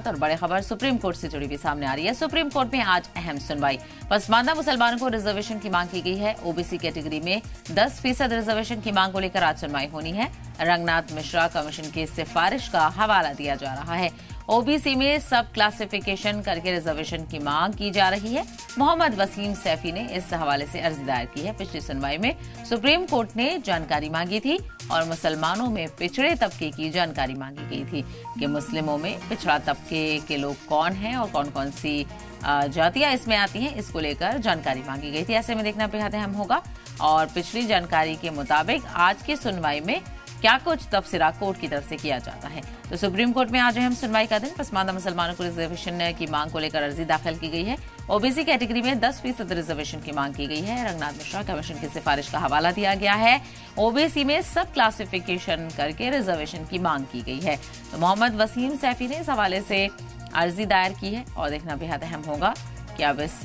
और बड़े खबर सुप्रीम कोर्ट से जुड़ी हुई सामने आ रही है। सुप्रीम कोर्ट में आज अहम सुनवाई। पसमानदा मुसलमानों को रिजर्वेशन की मांग की गई है। ओबीसी कैटेगरी में 10% रिजर्वेशन की मांग को लेकर आज सुनवाई होनी है। रंगनाथ मिश्रा कमीशन की सिफारिश का हवाला दिया जा रहा है। ओबीसी में सब क्लासिफिकेशन करके रिजर्वेशन की मांग की जा रही है। मोहम्मद वसीम सैफी ने इस हवाले से अर्जी दायर की है। पिछली सुनवाई में सुप्रीम कोर्ट ने जानकारी मांगी थी और मुसलमानों में पिछड़े तबके की जानकारी मांगी गई थी कि मुस्लिमों में पिछड़ा तबके के लोग कौन हैं और कौन कौन सी जातियां इसमें आती हैं, इसको लेकर जानकारी मांगी गई थी। ऐसे में देखना बेहद अहम होगा और पिछली जानकारी के मुताबिक आज की सुनवाई में क्या कुछ तबसरा कोर्ट की तरफ से किया जाता है। तो सुप्रीम कोर्ट में आज अहम सुनवाई का दिन। पसमानदा मुसलमानों को रिजर्वेशन की मांग को लेकर अर्जी दाखिल की गई है। ओबीसी कैटेगरी में 10% रिजर्वेशन की मांग की गई है। रंगनाथ मिश्रा कमीशन की सिफारिश का हवाला दिया गया है। ओबीसी में सब क्लासिफिकेशन करके रिजर्वेशन की मांग की गई है। तो मोहम्मद वसीम सैफी ने इस हवाले से अर्जी दायर की है और देखना बेहद अहम होगा कि अब इस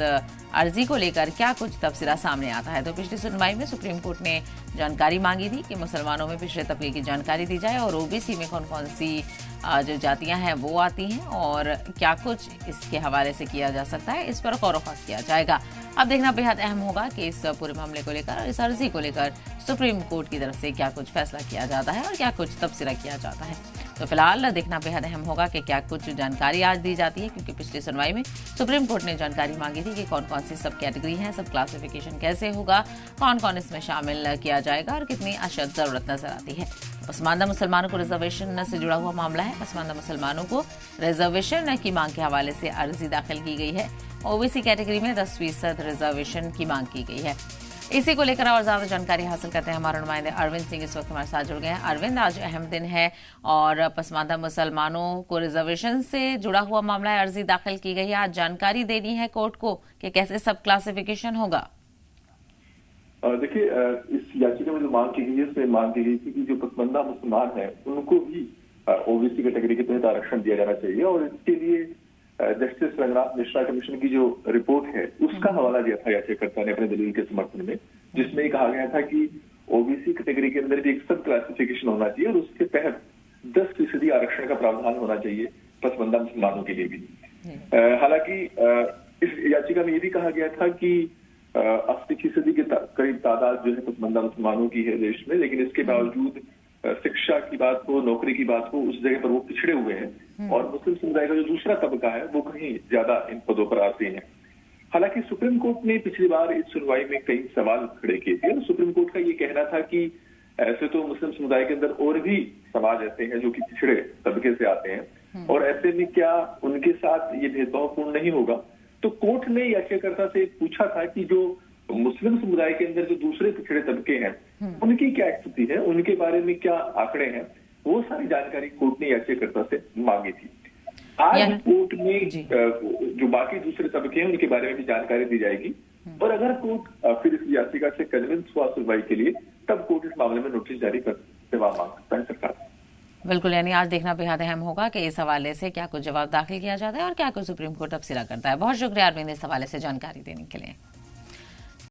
अर्जी को लेकर क्या कुछ तफसीला सामने आता है। तो पिछली सुनवाई में सुप्रीम कोर्ट ने जानकारी मांगी थी कि मुसलमानों में पिछड़े तबके की जानकारी दी जाए और ओबीसी में कौन कौन सी जो जातियां हैं वो आती हैं और क्या कुछ इसके हवाले से किया जा सकता है, इस पर गौर व फौज किया जाएगा। अब देखना बेहद अहम होगा कि इस पूरे मामले को लेकर और इस अर्जी को लेकर सुप्रीम कोर्ट की तरफ से क्या कुछ फैसला किया जाता है और क्या कुछ तबसरा किया जाता है। तो फिलहाल देखना बेहद अहम होगा कि क्या कुछ जानकारी आज दी जाती है, क्योंकि पिछली सुनवाई में सुप्रीम कोर्ट ने जानकारी मांगी थी कि कौन कौन सी सब कैटेगरी है, सब क्लासिफिकेशन कैसे होगा, कौन कौन इसमें शामिल किया जाएगा और कितनी अशद जरूरत नजर आती है। पसमानदा मुसलमानों को रिजर्वेशन से जुड़ा हुआ मामला है। पसमानदा मुसलमानों को रिजर्वेशन की मांग के हवाले से अर्जी दाखिल की गई है। ओबीसी कैटेगरी में 10% रिजर्वेशन की मांग की गई है। इसी को लेकर और ज्यादा जानकारी हासिल करते हैं हमारे नुमाइंदे अरविंद सिंह इस वक्त हमारे साथ जुड़ गए हैं। अरविंद, आज अहम दिन है और पसमानदा मुसलमानों को रिजर्वेशन से जुड़ा हुआ मामला है, अर्जी दाखिल की गई है। आज जानकारी देनी है कोर्ट को कि कैसे सब क्लासिफिकेशन होगा। देखिए, इस याचिका में जो मांग की गई है उसमें मांग की गई थी कि जो पसमानदा मुसलमान है उनको भी ओबीसी कैटेगरी के तहत आरक्षण दिया जाना चाहिए और इसके लिए जस्टिस रंगनाथ मिश्रा कमीशन की जो रिपोर्ट है उसका हवाला दिया था याचिकाकर्ता ने अपने दलील के समर्थन में, जिसमें कहा गया था कि ओबीसी कैटेगरी के अंदर भी एक सब क्लासिफिकेशन होना चाहिए और उसके तहत 10% आरक्षण का प्रावधान होना चाहिए पसमानदा मुसलमानों के लिए भी। हालांकि इस याचिका में ये भी कहा गया था कि 80% के करीब तादाद जो है पसमानदा मुसलमानों की है देश में, लेकिन इसके बावजूद शिक्षा की बात हो, नौकरी की बात हो, उस जगह पर वो पिछड़े हुए हैं और मुस्लिम समुदाय का जो दूसरा तबका है वो कहीं ज्यादा इन पदों पर आते हैं। हालांकि सुप्रीम कोर्ट ने पिछली बार इस सुनवाई में कई सवाल खड़े किए थे और सुप्रीम कोर्ट का ये कहना था कि ऐसे तो मुस्लिम समुदाय के अंदर और भी समाज ऐसे हैं जो कि पिछड़े तबके से आते हैं और ऐसे में क्या उनके साथ ये भेदभावपूर्ण नहीं होगा। तो कोर्ट ने याचिकाकर्ता से पूछा था कि जो मुस्लिम समुदाय के अंदर जो दूसरे पिछड़े तबके हैं उनकी क्या स्थिति है, उनके बारे में क्या आंकड़े हैं, वो सारी जानकारी कोर्ट ने याचिकाकर्ता से मांगी थी। आज कोर्ट में जो बाकी दूसरे तबके हैं उनके बारे में भी जानकारी दी जाएगी और अगर कोर्ट फिर इस याचिका से कन्विंस हुआ सुनवाई के लिए तब कोर्ट इस मामले में नोटिस जारी कर जवाब मांग सकता है सरकार। बिल्कुल, यानी आज देखना बेहद अहम होगा कि इस हवाले से क्या कुछ जवाब दाखिल किया जाता है और क्या कुछ सुप्रीम कोर्ट तफसीला करता है। बहुत शुक्रिया अरविंद इस हवाले से जानकारी देने के लिए।